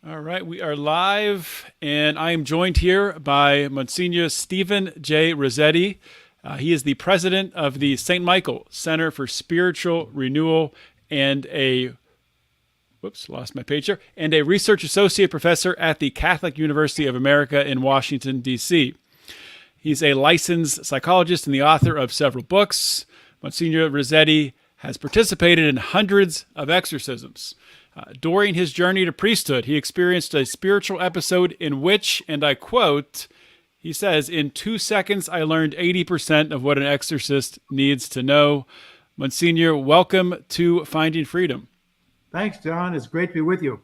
All right, we are live, and I am joined here by Msgr Stephen J. Rossetti. He is the president of the St. Michael Center for Spiritual Renewal and a lost my page here, and a research associate professor at the Catholic University of America in Washington, D.C. He's a licensed psychologist and the author of several books. Msgr Rossetti has participated in hundreds of exorcisms. During his journey to priesthood, he experienced a spiritual episode in which, and I quote, he says, "In 2 seconds, I learned 80% of what an exorcist needs to know." Monsignor, welcome to Finding Freedom. Thanks, John. It's great to be with you.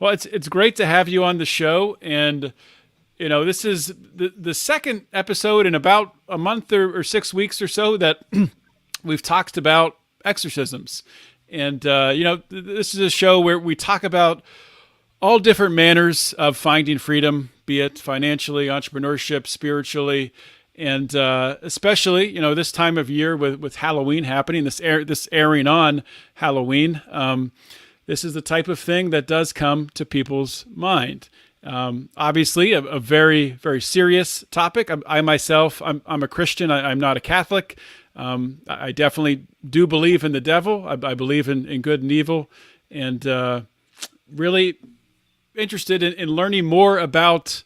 Well, it's great to have you on the show, and this is the second episode in about a month or 6 weeks or so that we've talked about exorcisms. And, this is a show where we talk about all different manners of finding freedom, be it financially, entrepreneurship, spiritually, and especially, this time of year with Halloween happening, this airing on Halloween. This is the type of thing that does come to people's mind. Obviously, a very, very serious topic. I myself, I'm a Christian. I'm not a Catholic. I definitely do believe in the devil. I believe in good and evil, and really interested in learning more about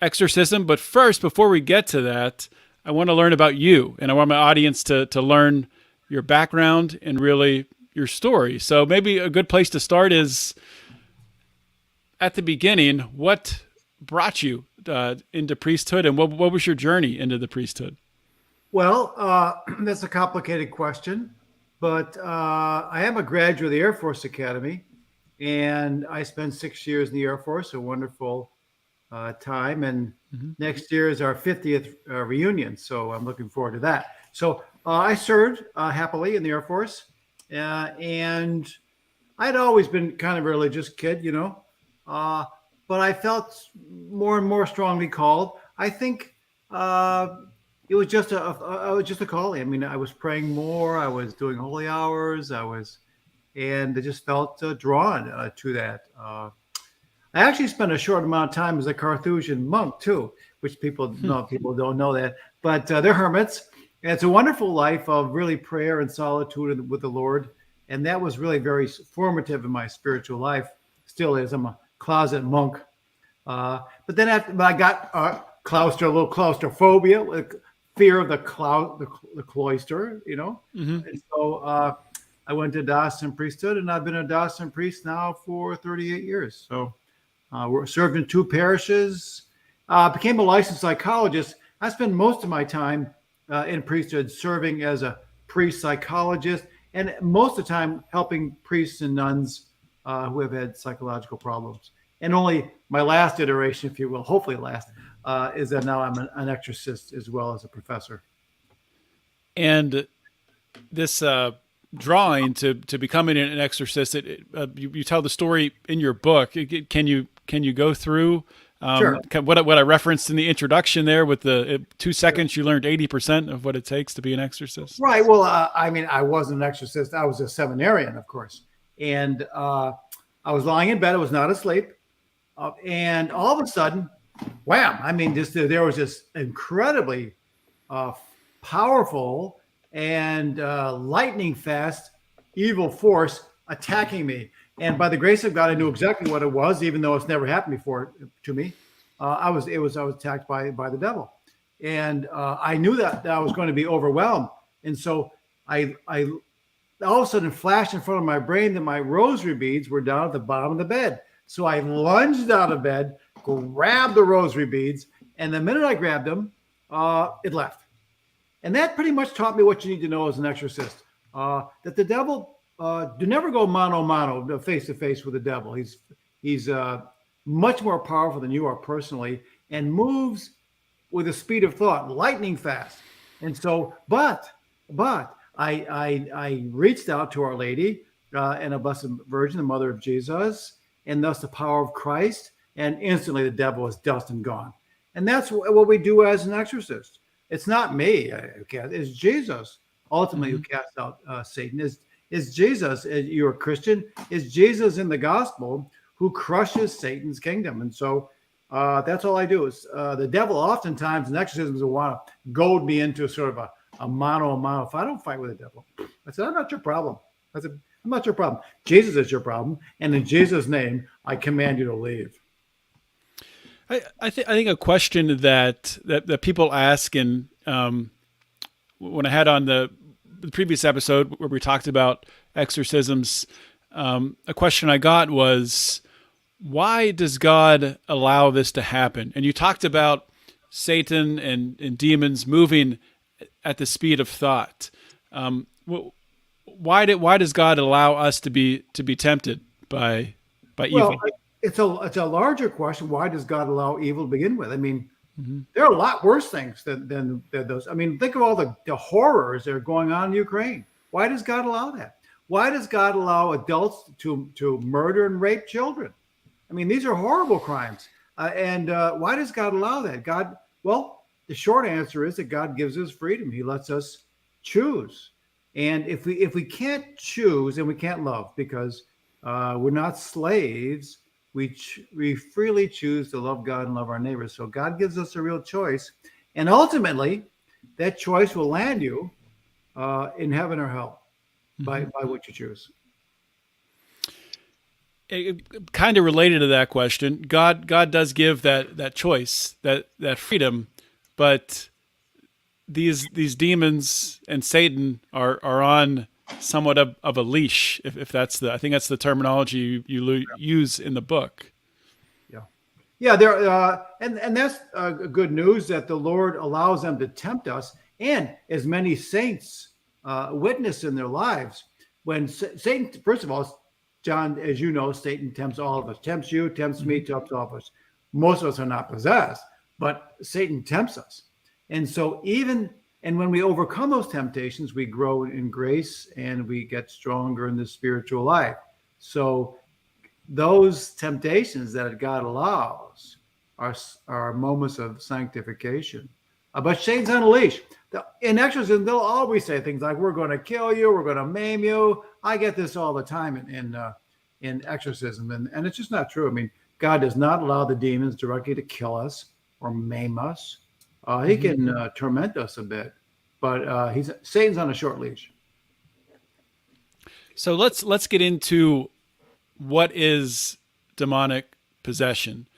exorcism. But first, before we get to that, I want to learn about you, and I want my audience to learn your background and really your story. So maybe a good place to start is at the beginning. What brought you into priesthood, and what was your journey into the priesthood? Well, that's a complicated question, but I am a graduate of the Air Force Academy, and I spent 6 years in the Air Force, a wonderful time. And next year is our 50th reunion, so I'm looking forward to that. So I served happily in the Air Force, and I'd always been kind of a religious kid, but I felt more and more strongly called. I think it was just a calling. I mean, I was praying more. I was doing holy hours. And I just felt drawn to that. I actually spent a short amount of time as a Carthusian monk too, which people don't know that, but they're hermits. And it's a wonderful life of really prayer and solitude with the Lord, and that was really very formative in my spiritual life. Still is. I'm a closet monk. But then I got a little claustrophobia, fear of the cloister, And so I went to diocesan priesthood, and I've been a diocesan priest now for 38 years. So we're served in 2 parishes. Became a licensed psychologist. I spend most of my time in priesthood serving as a priest psychologist, and most of the time helping priests and nuns who have had psychological problems. And only my last iteration, if you will, hopefully last, is that now I'm an exorcist as well as a professor. And this drawing to becoming an exorcist, you tell the story in your book. Can you go through Sure. what I referenced in the introduction there with the 2 seconds you learned 80% of what it takes to be an exorcist? Right. Well, I mean, I wasn't an exorcist. I was a seminarian, of course. And I was lying in bed. I was not asleep. And all of a sudden, wham! I mean, there was this incredibly powerful and lightning fast evil force attacking me. And by the grace of God, I knew exactly what it was, even though it's never happened before to me. I was attacked by the devil, and I knew that I was going to be overwhelmed. And so I all of a sudden flashed in front of my brain that my rosary beads were down at the bottom of the bed. So I lunged out of bed, grabbed the rosary beads, and the minute I grabbed them, it left. And that pretty much taught me what you need to know as an exorcist, that the devil, do never go mano, face to face with the devil. He's much more powerful than you are personally, and moves with the speed of thought, lightning fast. And so, but I reached out to Our Lady and a Blessed Virgin, the Mother of Jesus, and thus the power of Christ, and instantly the devil is dust and gone. And that's what we do as an exorcist. It's not me. It's Jesus ultimately who casts out Satan. Is Jesus, you're a Christian, is Jesus in the gospel who crushes Satan's kingdom. And so that's all I do. Is the devil oftentimes in exorcisms will want to goad me into sort of a mano. If I don't fight with the devil, I said, I'm not your problem. I said, I'm not your problem. Jesus is your problem. And in Jesus' name, I command you to leave. I think a question that people ask, and when I had on the previous episode where we talked about exorcisms, a question I got was, why does God allow this to happen? And you talked about Satan and demons moving at the speed of thought. Why does God allow us to be tempted by evil? Well, it's a larger question. Why does God allow evil to begin with? I mean, there are a lot worse things than those. I mean, think of all the horrors that are going on in Ukraine. Why does God allow that? Why does God allow adults to murder and rape children? I mean, these are horrible crimes. And why does God allow that? Well, the short answer is that God gives us freedom. He lets us choose. And if we can't choose, then we can't love, because we're not slaves. We freely choose to love God and love our neighbors. So God gives us a real choice. And ultimately, that choice will land you in heaven or hell by what you choose. Kind of related to that question, God does give that choice, that freedom, but these demons and Satan are on somewhat of a leash, if that's I think that's the terminology you use in the book. Yeah, there and that's good news, that the Lord allows them to tempt us, and as many saints witness in their lives when Satan, first of all, John, as you know, Satan tempts all of us, tempts you, tempts me, tempts all of us. Most of us are not possessed, but Satan tempts us. And so when we overcome those temptations, we grow in grace and we get stronger in the spiritual life. So those temptations that God allows are moments of sanctification. But Satan's on a leash. In exorcism, they'll always say things like, we're going to kill you, we're going to maim you. I get this all the time in exorcism, and it's just not true. I mean, God does not allow the demons directly to kill us or maim us. He can torment us a bit, but Satan's on a short leash. So let's get into what is demonic possession.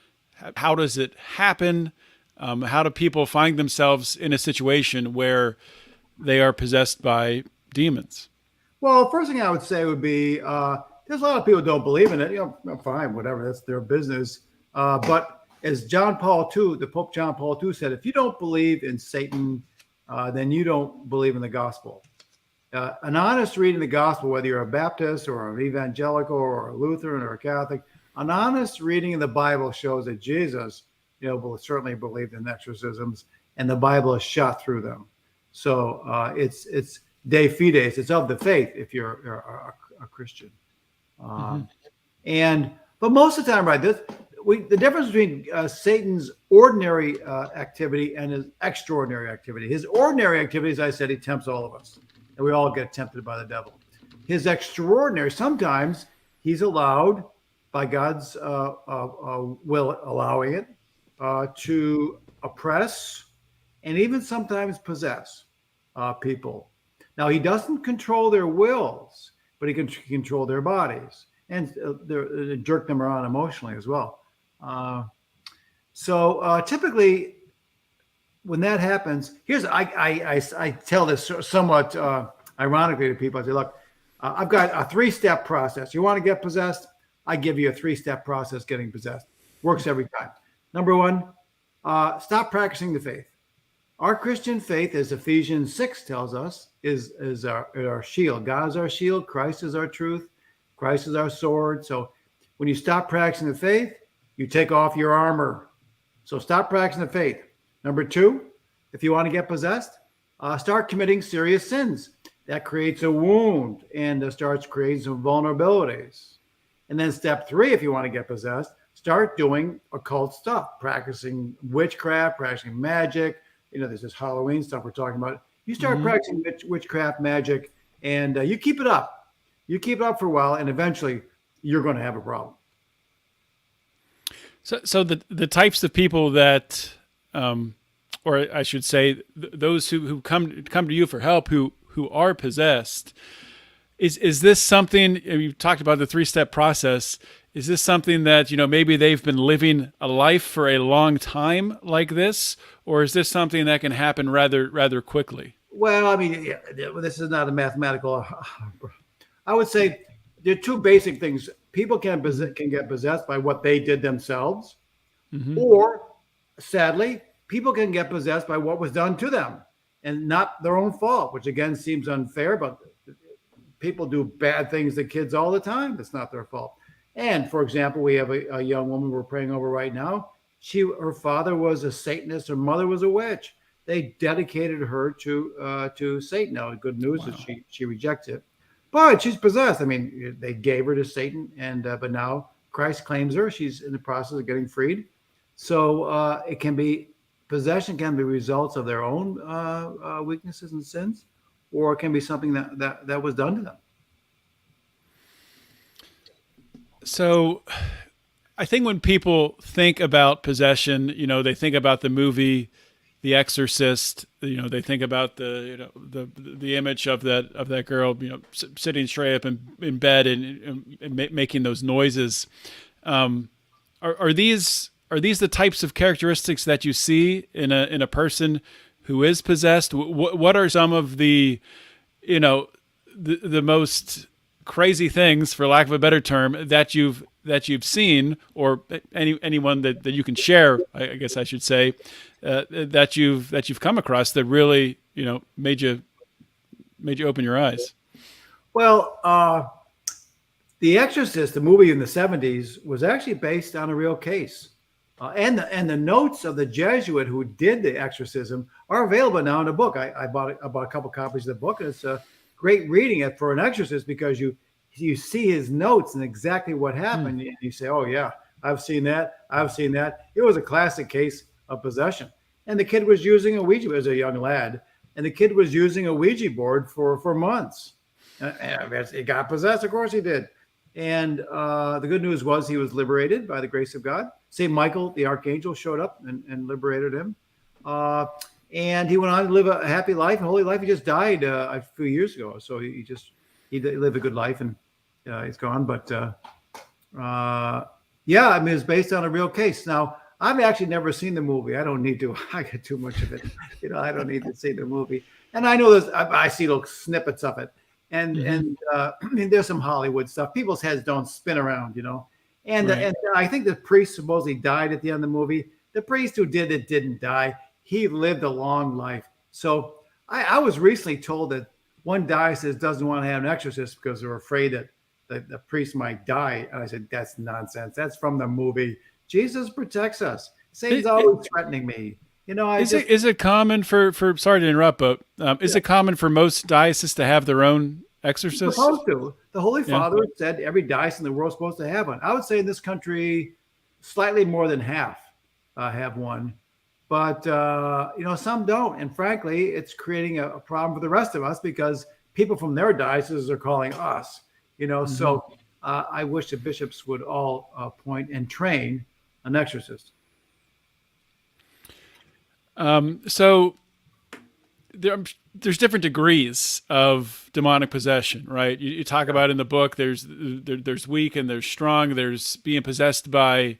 How does it happen? How do people find themselves in a situation where they are possessed by demons? Well, first thing I would say would be there's a lot of people who don't believe in it. Fine, whatever, that's their business. But as the Pope John Paul II said, if you don't believe in Satan, then you don't believe in the gospel. An honest reading of the gospel, whether you're a Baptist or an evangelical or a Lutheran or a Catholic, an honest reading of the Bible shows that Jesus, certainly believed in exorcisms, and the Bible is shot through them. So it's de fides, it's of the faith if you're a Christian. But most of the time, right, the difference between Satan's ordinary activity and his extraordinary activity. His ordinary activity, as I said, he tempts all of us, and we all get tempted by the devil. His extraordinary, sometimes he's allowed by God's will, allowing it to oppress and even sometimes possess people. Now, he doesn't control their wills, but he can control their bodies and jerk them around emotionally as well. So typically, when that happens, I tell this somewhat ironically to people. I say, look, I've got a 3-step process. You want to get possessed? I give you a 3-step process getting possessed. Works every time. Number 1, stop practicing the faith. Our Christian faith, as Ephesians 6 tells us, is our shield. God is our shield. Christ is our truth. Christ is our sword. So when you stop practicing the faith, you take off your armor. So stop practicing the faith. Number 2, if you want to get possessed, start committing serious sins. That creates a wound and starts creating some vulnerabilities. And then step 3, if you want to get possessed, start doing occult stuff, practicing witchcraft, practicing magic. There's this Halloween stuff we're talking about. You start practicing witchcraft, magic, and you keep it up. You keep it up for a while, and eventually you're going to have a problem. So the types of people that, or I should say, those who come to you for help, who are possessed, is this something you talked about, the 3-step process? Is this something that, maybe they've been living a life for a long time like this, or is this something that can happen rather quickly? Well, I mean, yeah, this is not a mathematical. I would say there are two basic things. People can get possessed by what they did themselves, Hmm. or sadly, people can get possessed by what was done to them and not their own fault, which again seems unfair, but people do bad things to kids all the time. It's not their fault. And for example, we have a young woman we're praying over right now. Her father was a Satanist, her mother was a witch. They dedicated her to Satan. Now, the good news is Wow. she rejects it, but she's possessed. I mean, they gave her to Satan, and but now Christ claims her. She's in the process of getting freed. So it can be possession can be results of their own weaknesses and sins, or it can be something that was done to them. So I think when people think about possession, they think about the movie The Exorcist. They think about the image of that girl, sitting straight up in bed and making those noises. Are these the types of characteristics that you see in a person who is possessed? What are some of you know the most crazy things, for lack of a better term, that you've seen, or anyone that you can share, I guess I should say, that you've come across that really made you open your eyes? Well, The Exorcist, the movie in the '70s, was actually based on a real case. And the notes of the Jesuit who did the exorcism are available now in a book. I bought a couple copies of the book, and it's a great reading it for an exorcist because you see his notes and exactly what Hmm. happened. And you say, "Oh yeah, I've seen that. I've seen that." It was a classic case of possession, and the kid was using a Ouija as a young lad, and the kid was using a Ouija board for months. He got possessed, of course he did. And the good news was he was liberated by the grace of God. St. Michael, the archangel, showed up and liberated him. Uh, and he went on to live a happy life, a holy life. He just died a few years ago. So he lived a good life, and he's gone. But yeah, I mean, it's based on a real case. Now, I've actually never seen the movie. I don't need to. I get too much of it. I don't need to see the movie. And I know this. I see little snippets of it, Hmm. and I mean, there's some Hollywood stuff. People's heads don't spin around. Right. And I think the priest supposedly died at the end of the movie. The priest who did it didn't die. He lived a long life. So I was recently told that one diocese doesn't want to have an exorcist because they're afraid that the priest might die. And I said, that's nonsense. That's from the movie. Jesus protects us. Satan's It, it, always threatening me. I is just it is it common for sorry to interrupt, but is yeah, it common for most dioceses to have their own exorcist? supposed to. The Holy Yeah. Father said every diocese in the world is supposed to have one. I would say in this country, slightly more than half have one. But some don't, and frankly, it's creating a problem for the rest of us because people from their dioceses are calling us. Hmm. So I wish the bishops would all appoint and train an exorcist. So there's different degrees of demonic possession, right? You talk Yeah. about in the book. There's weak and there's strong. There's being possessed by,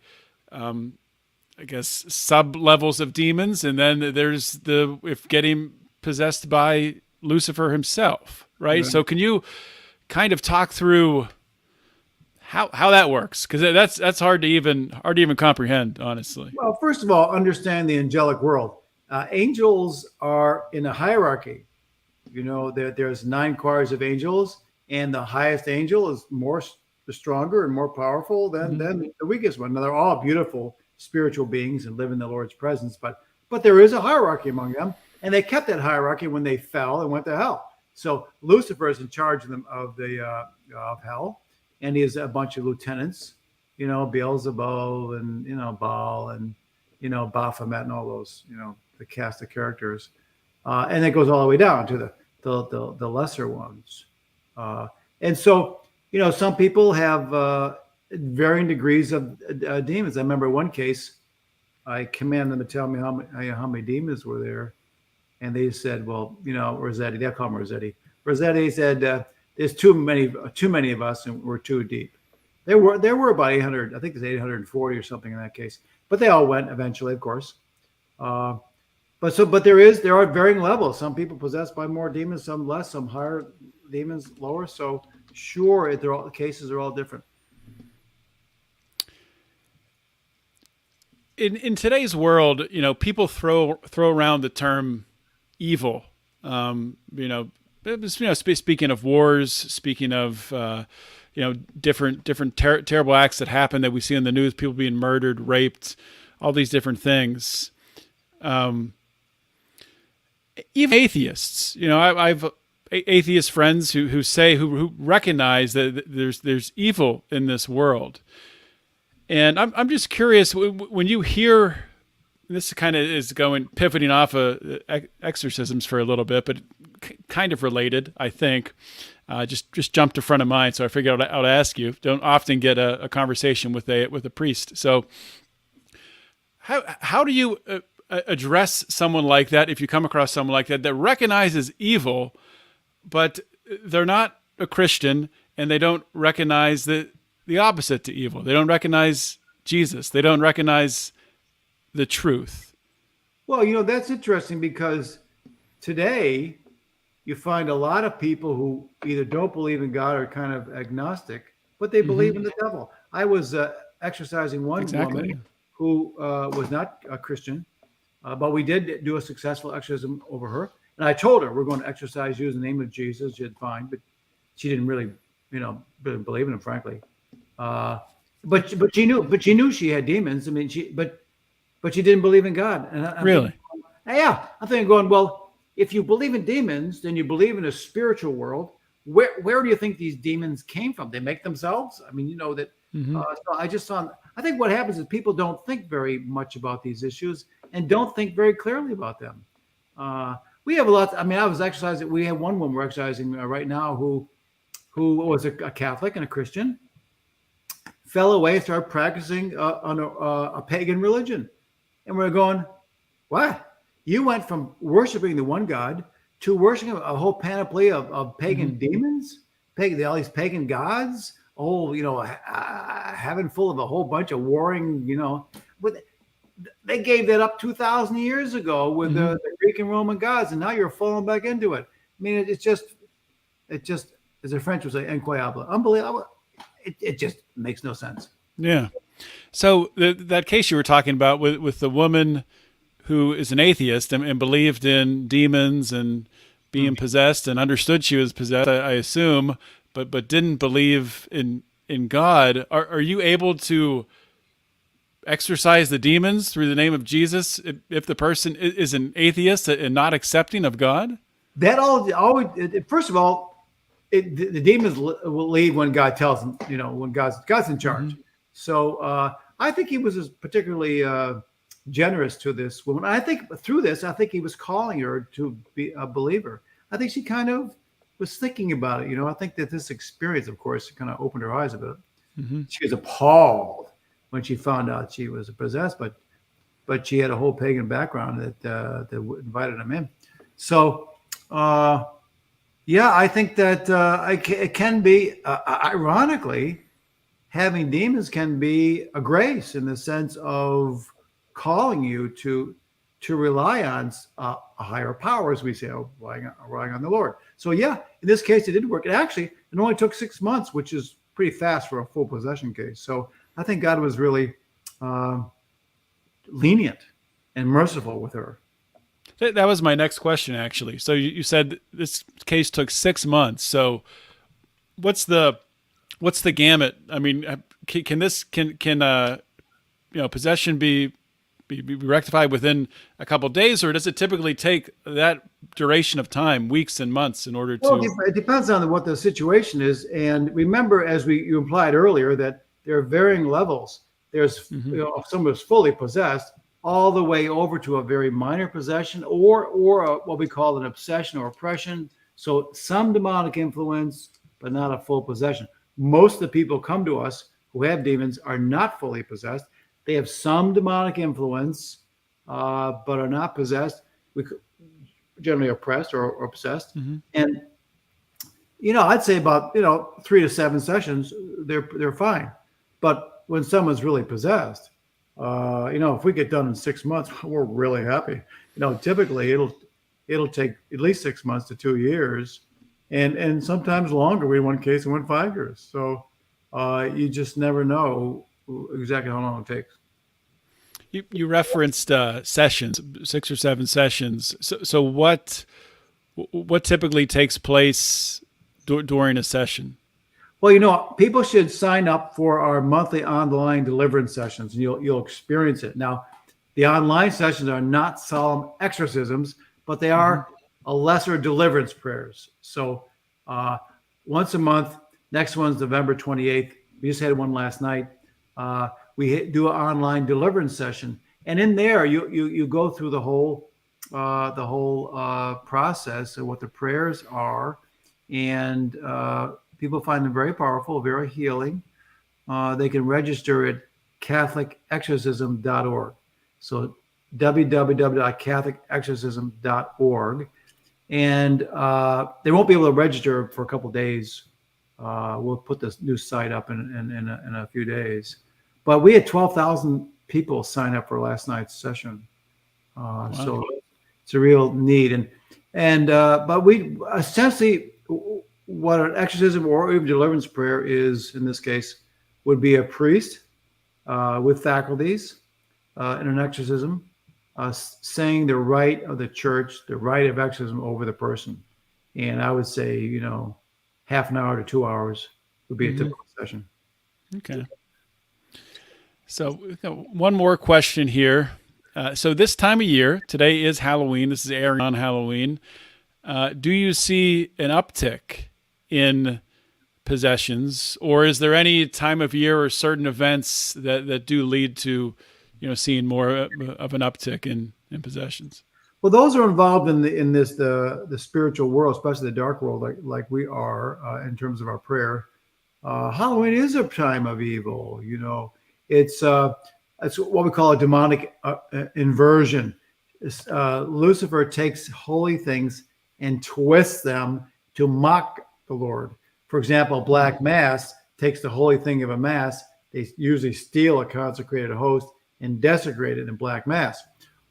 I guess, sub levels of demons, and then there's the if getting possessed by Lucifer himself, right? Right. So can you kind of talk through how that works? Because that's hard to even comprehend, honestly. Well, first of all, understand the angelic world. Angels are in a hierarchy. There's 9 choirs of angels, and the highest angel is more stronger and more powerful than Hmm. the weakest one. Now they're all beautiful spiritual beings and live in the Lord's presence, but there is a hierarchy among them, and they kept that hierarchy when they fell and went to hell. So Lucifer is in charge of them of hell, and he has a bunch of lieutenants, Beelzebub and Baal and Baphomet and all those, the cast of characters, and it goes all the way down to the lesser ones. And so, some people have varying degrees of demons. I remember one case, I commanded them to tell me how many demons were there, and they said, "Well, Rossetti." They'll call him Rossetti. Rossetti said, "There's too many of us, and we're too deep." There were about 800. I think there's 840 or something in that case, but they all went eventually, of course. But there are varying levels. Some people possessed by more demons, some less, some higher demons, lower. So sure, the cases are all different. In today's world, people throw around the term evil. Speaking of wars, speaking of different terrible acts that happen that we see in the news, people being murdered, raped, all these different things. Even atheists, I've atheist friends who recognize that there's evil in this world. And I'm just curious, when you hear, this kind of is pivoting off of exorcisms for a little bit, but kind of related, I think. Just jumped in front of mine, so I figured I'd ask you. Don't often get a conversation with a priest. So how do you address someone like that, if you come across someone like that recognizes evil, but they're not a Christian and they don't recognize the opposite to evil? They don't recognize Jesus. They don't recognize the truth. Well, that's interesting because today you find a lot of people who either don't believe in God or kind of agnostic, but they believe in the devil. I was exercising one woman who was not a Christian, but we did do a successful exorcism over her. And I told her, we're going to exorcise you in the name of Jesus. She did fine, but she didn't really, believe in him, frankly. But she knew she had demons. I mean, but she didn't believe in God. And I'm really? I'm thinking going, well, if you believe in demons, then you believe in a spiritual world. Where do you think these demons came from? They make themselves? I mean, that. So I think what happens is people don't think very much about these issues and don't think very clearly about them. We have a lot. I mean, I was exercising. We have one woman we're exercising right now who was a Catholic and a Christian, fell away, started practicing on a pagan religion, and we're going, what? You went from worshiping the one God to worshiping a whole panoply of pagan demons, all these pagan gods. Heaven full of a whole bunch of warring, but they gave that up 2,000 years ago with the Greek and Roman gods, and now you're falling back into it. I mean, it just, as the French would say, incroyable, unbelievable. It just makes no sense. Yeah. So that case you were talking about with the woman who is an atheist and believed in demons and being possessed and understood she was possessed, I assume, but didn't believe in God. Are you able to exorcise the demons through the name of Jesus if the person is an atheist and not accepting of God? That always first of all, the demons will leave when God tells them, when God's in charge. So I think he was particularly generous to this woman. I think through this, he was calling her to be a believer. I think she kind of was thinking about it. I think that this experience, of course, kind of opened her eyes a bit. She was appalled when she found out she was possessed, but she had a whole pagan background that invited him in. So, I think that it can be, ironically, having demons can be a grace in the sense of calling you to rely on a higher power, as we say, relying on the Lord. So, in this case, it did work. It only took 6 months, which is pretty fast for a full possession case. So I think God was really lenient and merciful with her. That was my next question, actually. So you said this case took 6 months. So what's the gamut? I mean, can possession be rectified within a couple of days, or does it typically take that duration of time, weeks and months, in order to? Well, it depends on what the situation is. And remember, as you implied earlier, that there are varying levels. There's someone who's fully possessed, all the way over to a very minor possession, or what we call an obsession or oppression. So some demonic influence, but not a full possession. Most of the people come to us who have demons are not fully possessed. They have some demonic influence, but are not possessed. We generally oppressed or possessed. Mm-hmm. And I'd say about 3 to 7 sessions, they're fine. But when someone's really possessed, if we get done in 6 months, we're really happy. Typically it'll take at least 6 months to 2 years, and sometimes longer. We had one case that went 5 years. So you just never know exactly how long it takes. You referenced sessions, 6 or 7 sessions. So what typically takes place during a session? Well, people should sign up for our monthly online deliverance sessions, and you'll experience it. Now, the online sessions are not solemn exorcisms, but they are a lesser deliverance prayers. So once a month, next one's November 28th. We just had one last night. We do an online deliverance session, and in there you go through the whole process of what the prayers are, and people find them very powerful, very healing. They can register at CatholicExorcism.org. So www.CatholicExorcism.org. And they won't be able to register for a couple of days. We'll put this new site up in a few days. But we had 12,000 people sign up for last night's session. Wow. So it's a real need. But we essentially, what an exorcism or even deliverance prayer is, in this case, would be a priest with faculties in an exorcism saying the rite of the church, the rite of exorcism over the person. And I would say, half an hour to 2 hours would be a typical session. Okay. So one more question here. So this time of year, today is Halloween. This is airing on Halloween. Do you see an uptick in possessions, or is there any time of year or certain events that do lead to, seeing more of an uptick in possessions? Well, those are involved in the spiritual world, especially the dark world, like we are in terms of our prayer. Halloween is a time of evil. It's what we call a demonic inversion. Lucifer takes holy things and twists them to mock the Lord. For example, Black Mass takes the holy thing of a Mass. They usually steal a consecrated host and desecrate it in Black Mass.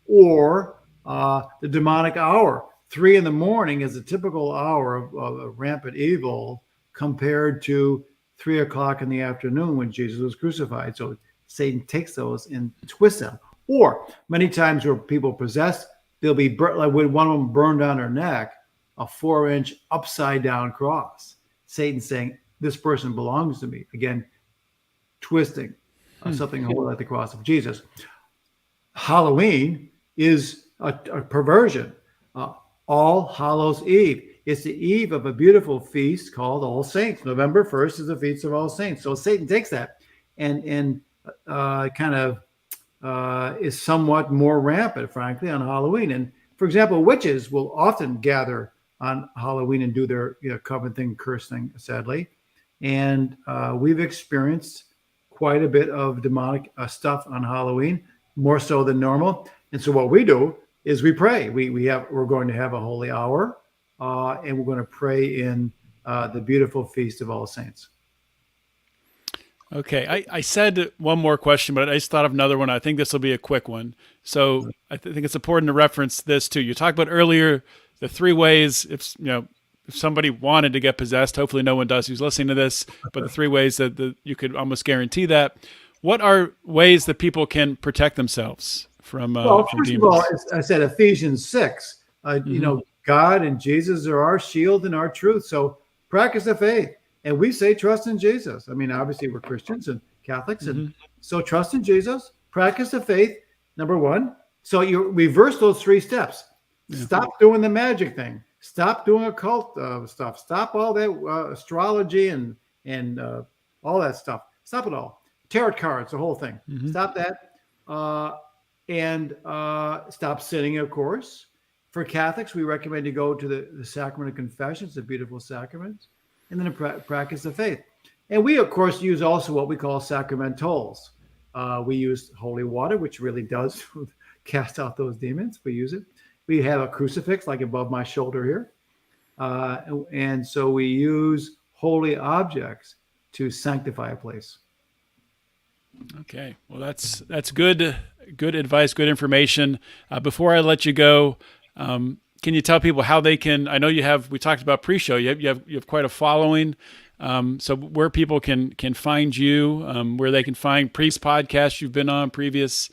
Or the demonic hour. 3 a.m. is a typical hour of rampant evil compared to 3 o'clock in the afternoon when Jesus was crucified. So Satan takes those and twists them. Or many times where people possessed, they'll be like when one of them burned on her neck, a 4-inch upside down cross. Satan saying, this person belongs to me. Again, twisting something holy like the cross of Jesus. Halloween is a perversion. All Hallows Eve. It's the eve of a beautiful feast called All Saints. November 1st is the Feast of All Saints. So Satan takes that and kind of is somewhat more rampant, frankly, on Halloween. And for example, witches will often gather on Halloween and do their coven thing, curse thing, sadly. And we've experienced quite a bit of demonic stuff on Halloween, more so than normal. And so what we do is we pray. We're going to have a holy hour, and we're going to pray in the beautiful Feast of All Saints. Okay, I said one more question, but I just thought of another one. I think this will be a quick one. So I think it's important to reference this too. You talked about earlier the 3 ways if somebody wanted to get possessed. Hopefully, no one does who's listening to this. But the 3 ways that you could almost guarantee that. What are ways that people can protect themselves from from demons? First of all, as I said, Ephesians 6. God and Jesus are our shield and our truth. So practice the faith. And we say trust in Jesus. I mean, obviously we're Christians and Catholics, and so trust in Jesus, practice the faith, number 1. So you reverse those 3 steps. Yeah. Stop doing the magic thing. Stop doing occult stuff. Stop all that astrology and all that stuff. Stop it all. Tarot cards, the whole thing. Stop that. And stop sinning, of course. For Catholics, we recommend you go to the sacrament of confession. It's a beautiful sacrament. And then practice the faith. And we, of course, use also what we call sacramentals. We use holy water, which really does cast out those demons. We use it. We have a crucifix like above my shoulder here. And so we use holy objects to sanctify a place. Okay. Well, that's good advice, good information. Before I let you go, can you tell people how they can? I know we talked about pre-show. You have quite a following. So where people can find you, where they can find priest podcasts you've been on, previous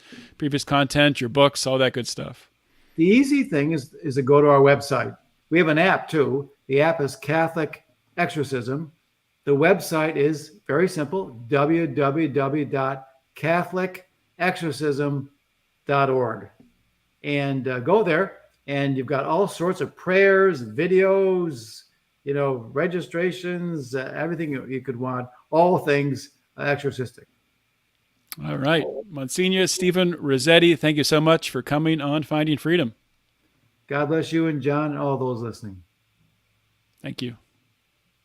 content, your books, all that good stuff. The easy thing is to go to our website. We have an app too. The app is Catholic Exorcism. The website is very simple, www.catholicexorcism.org. And go there, and you've got all sorts of prayers, videos, registrations, everything you could want, all things exorcistic. All right. Msgr Stephen Rossetti, thank you so much for coming on Finding Freedom. God bless you and John and all those listening. Thank you.